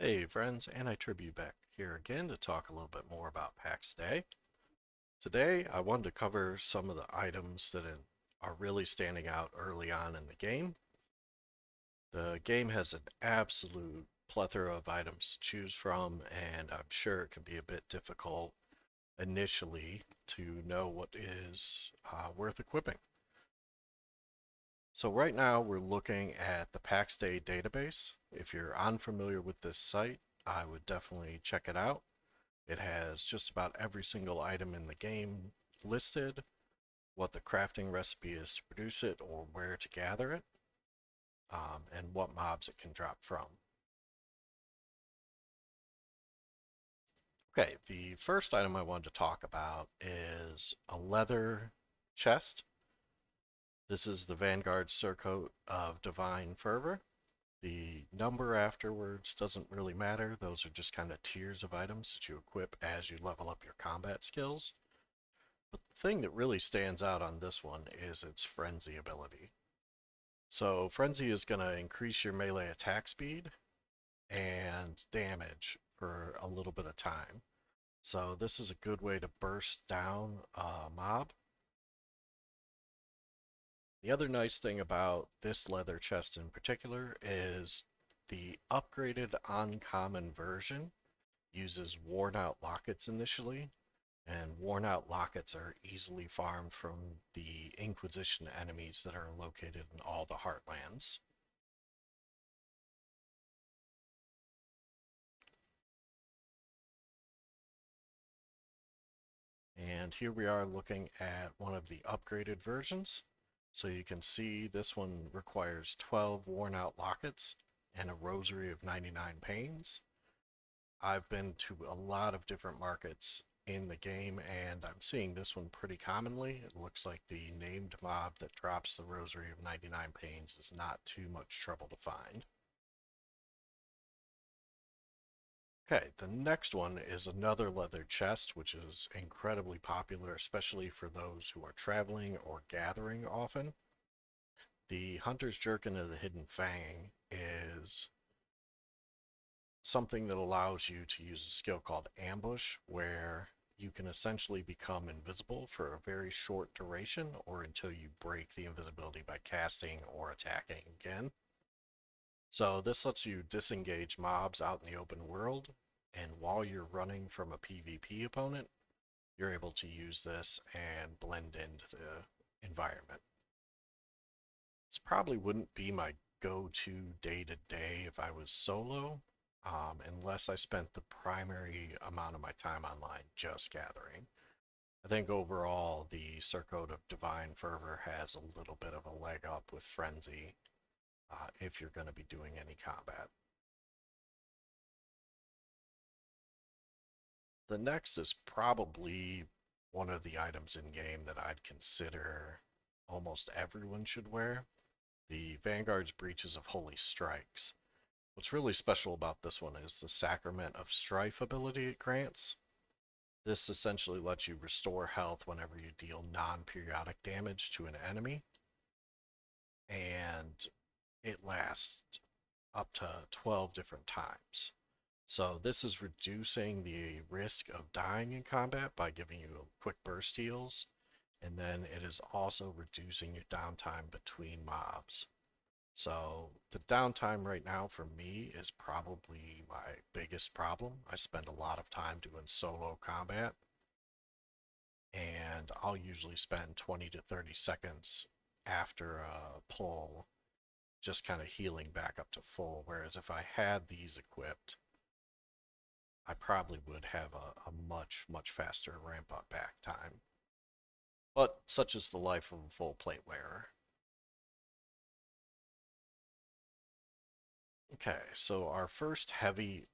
Hey friends, Anti-Tribute back here again to talk a little bit more about Pax Dei. Today I wanted to cover some of the items that are really standing out early on in the game. The game has an absolute plethora of items to choose from, and I'm sure it can be a bit difficult initially to know what is worth equipping. So right now we're looking at the Pax Dei database. If you're unfamiliar with this site, I would definitely check it out. It has just about every single item in the game listed, what the crafting recipe is to produce it or where to gather it, and what mobs it can drop from. Okay, the first item I wanted to talk about is a leather chest. This is the Vanguard Surcoat of Divine Fervor. The number afterwards doesn't really matter. Those are just kind of tiers of items that you equip as you level up your combat skills. But the thing that really stands out on this one is its Frenzy ability. So Frenzy is going to increase your melee attack speed and damage for a little bit of time. So this is a good way to burst down a mob. The other nice thing about this leather chest in particular is the upgraded uncommon version uses worn out lockets initially, and worn out lockets are easily farmed from the Inquisition enemies that are located in all the Heartlands. And here we are looking at one of the upgraded versions. So you can see this one requires 12 worn out lockets and a rosary of 99 pains. I've been to a lot of different markets in the game, and I'm seeing this one pretty commonly. It looks like the named mob that drops the rosary of 99 pains is not too much trouble to find. Okay, the next one is another leather chest, which is incredibly popular, especially for those who are traveling or gathering often. The Hunter's Jerkin of the Hidden Fang is something that allows you to use a skill called Ambush, where you can essentially become invisible for a very short duration or until you break the invisibility by casting or attacking again. So this lets you disengage mobs out in the open world, and while you're running from a PvP opponent, you're able to use this and blend into the environment. This probably wouldn't be my go-to day-to-day if I was solo, unless I spent the primary amount of my time online just gathering. I think overall the Surcoat of Divine Fervor has a little bit of a leg up with Frenzy if you're going to be doing any combat. The next is probably one of the items in game that I'd consider almost everyone should wear. The Vanguard's Breaches of Holy Strikes. What's really special about this one is the Sacrament of Strife ability it grants. This essentially lets you restore health whenever you deal non-periodic damage to an enemy, and it lasts up to 12 different times. So this is reducing the risk of dying in combat by giving you quick burst heals, and then it is also reducing your downtime between mobs. So the downtime right now for me is probably my biggest problem. I spend a lot of time doing solo combat, and I'll usually spend 20 to 30 seconds after a pull just kind of healing back up to full. Whereas if I had these equipped, I probably would have a much, much faster ramp up back time. But such is the life of a full plate wearer. Okay, so our first heavy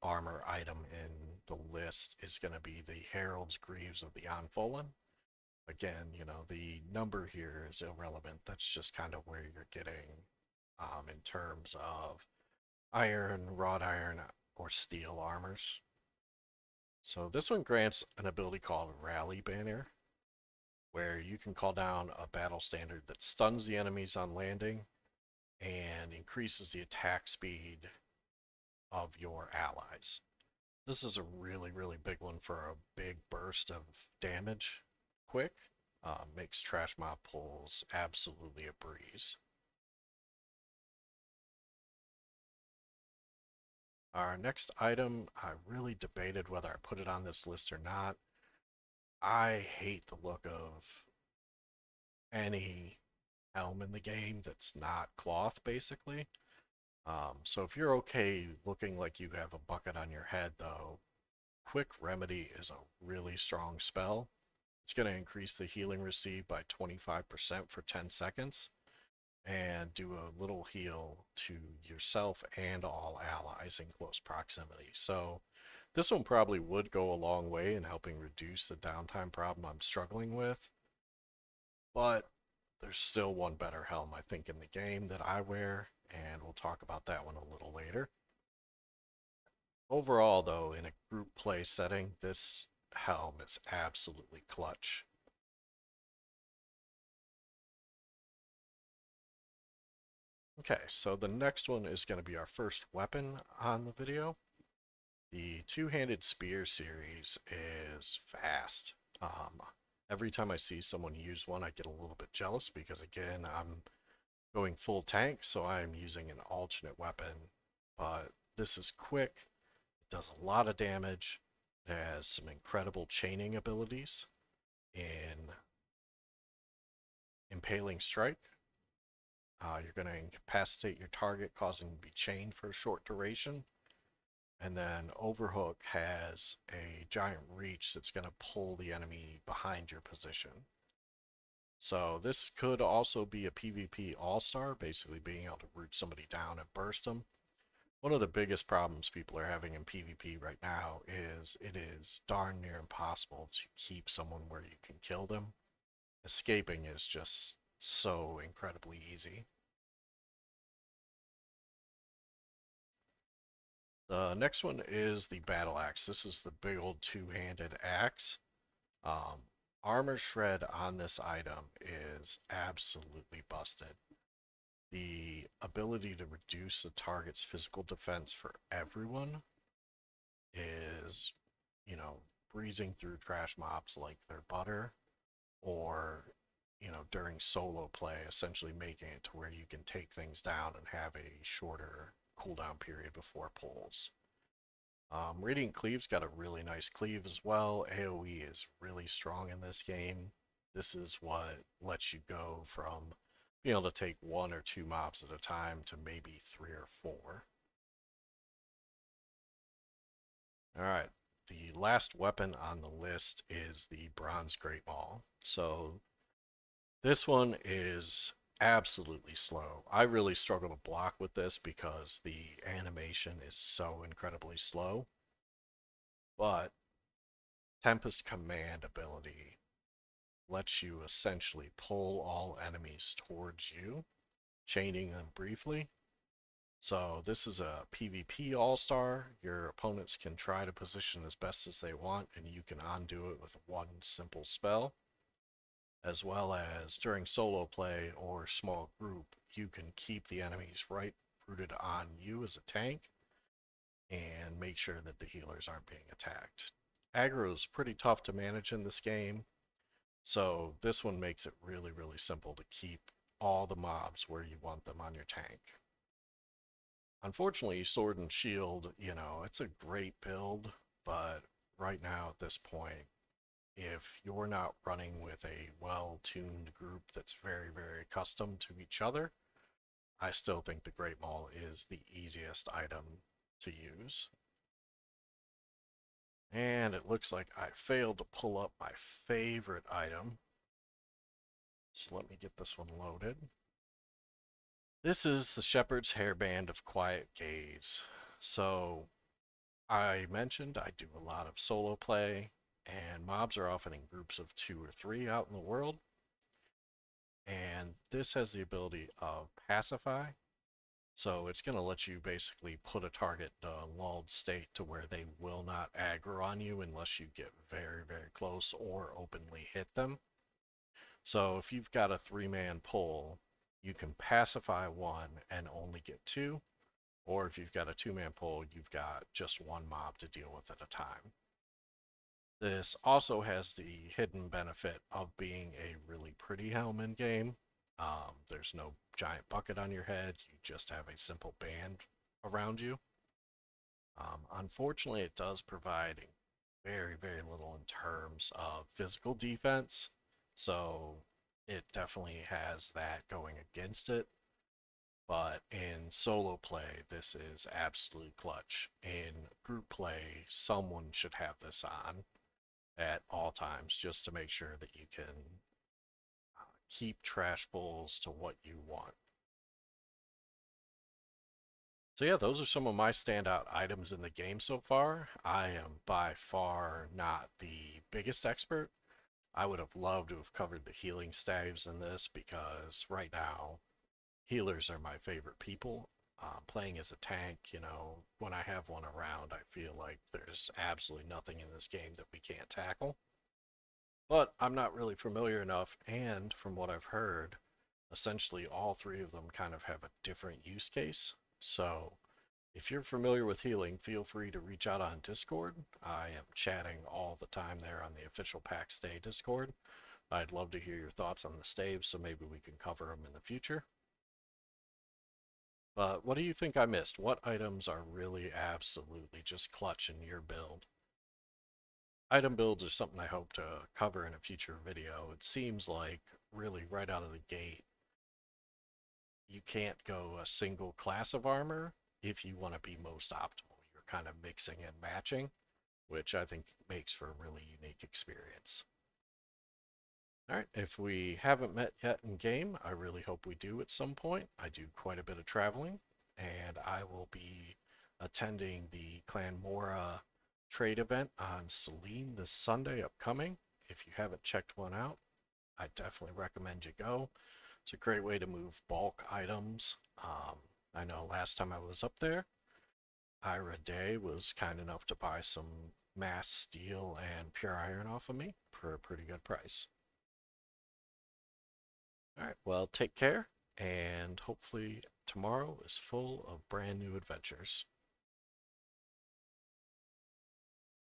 armor item in the list is going to be the Herald's Greaves of the Unfallen. Again, the number here is irrelevant. That's just kind of where you're getting in terms of iron, wrought iron, or steel armors. So this one grants an ability called Rally Banner, where you can call down a battle standard that stuns the enemies on landing and increases the attack speed of your allies. This is a really, really big one for a big burst of damage quick. Makes trash mob pulls absolutely a breeze. Our next item, I really debated whether I put it on this list or not. I hate the look of any helm in the game that's not cloth, basically. So if you're okay looking like you have a bucket on your head, though, Quick Remedy is a really strong spell. It's going to increase the healing received by 25% for 10 seconds and do a little heal to yourself and all allies in close proximity. So this one probably would go a long way in helping reduce the downtime problem I'm struggling with, but there's still one better helm, I think, in the game that I wear, and we'll talk about that one a little later. Overall, though, in a group play setting, this helm is absolutely clutch. Okay, so the next one is going to be our first weapon on the video. The two-handed spear series is fast. Every time I see someone use one, I get a little bit jealous because, again, I'm going full tank, so I'm using an alternate weapon. But this is quick, it does a lot of damage, it has some incredible chaining abilities in Impaling Strike. You're going to incapacitate your target, causing them to be chained for a short duration. And then Overhook has a giant reach that's going to pull the enemy behind your position. So this could also be a PvP all-star, basically being able to root somebody down and burst them. One of the biggest problems people are having in PvP right now is it is darn near impossible to keep someone where you can kill them. Escaping is just so incredibly easy. The next one is the Battle Axe. This is the big old two-handed axe. Armor Shred on this item is absolutely busted. The ability to reduce the target's physical defense for everyone is, breezing through trash mobs like they're butter, or, during solo play, essentially making it to where you can take things down and have a shorter cooldown period before pulls. Radiant Cleave's got a really nice cleave as well. AoE is really strong in this game. This is what lets you go from being able to take one or two mobs at a time to maybe three or four. Alright, the last weapon on the list is the Bronze Great Maul. So this one is absolutely slow. I really struggle to block with this because the animation is so incredibly slow. But Tempest Command ability lets you essentially pull all enemies towards you, chaining them briefly. So this is a PvP all-star. Your opponents can try to position as best as they want, and you can undo it with one simple spell. As well as during solo play or small group, you can keep the enemies right rooted on you as a tank and make sure that the healers aren't being attacked. Aggro is pretty tough to manage in this game, so this one makes it really, really simple to keep all the mobs where you want them on your tank. Unfortunately, Sword and Shield, it's a great build, but right now at this point, if you're not running with a well-tuned group that's very, very accustomed to each other, I still think the Great Maul is the easiest item to use. And it looks like I failed to pull up my favorite item. So let me get this one loaded. This is the Shepherd's Hairband of Quiet Gaze. So I mentioned I do a lot of solo play, and mobs are often in groups of 2 or 3 out in the world. And this has the ability of Pacify. So it's going to let you basically put a target in a lulled state to where they will not aggro on you unless you get very, very close or openly hit them. So if you've got a 3-man pull, you can pacify one and only get 2, Or if you've got a two-man pull, you've got just one mob to deal with at a time. This also has the hidden benefit of being a really pretty helm in game. There's no giant bucket on your head, you just have a simple band around you. Unfortunately, it does provide very, very little in terms of physical defense, so it definitely has that going against it. But in solo play, this is absolutely clutch. In group play, someone should have this on at all times just to make sure that you can keep trash pulls to what you want. So yeah, those are some of my standout items in the game so far. I am by far not the biggest expert. I would have loved to have covered the healing staves in this because right now, healers are my favorite people. Playing as a tank, when I have one around, I feel like there's absolutely nothing in this game that we can't tackle. But I'm not really familiar enough, and from what I've heard, essentially all three of them kind of have a different use case. So if you're familiar with healing, feel free to reach out on Discord. I am chatting all the time there on the official Pax Dei Discord. I'd love to hear your thoughts on the staves, so maybe we can cover them in the future. But what do you think I missed? What items are really absolutely just clutch in your build? Item builds are something I hope to cover in a future video. It seems like really right out of the gate, you can't go a single class of armor if you want to be most optimal. You're kind of mixing and matching, which I think makes for a really unique experience. All right, if we haven't met yet in game, I really hope we do at some point. I do quite a bit of traveling, and I will be attending the Clan Mora trade event on Celine this Sunday upcoming. If you haven't checked one out, I definitely recommend you go. It's a great way to move bulk items. I know last time I was up there, Ira Day was kind enough to buy some mass steel and pure iron off of me for a pretty good price. All right, well, take care, and hopefully tomorrow is full of brand new adventures.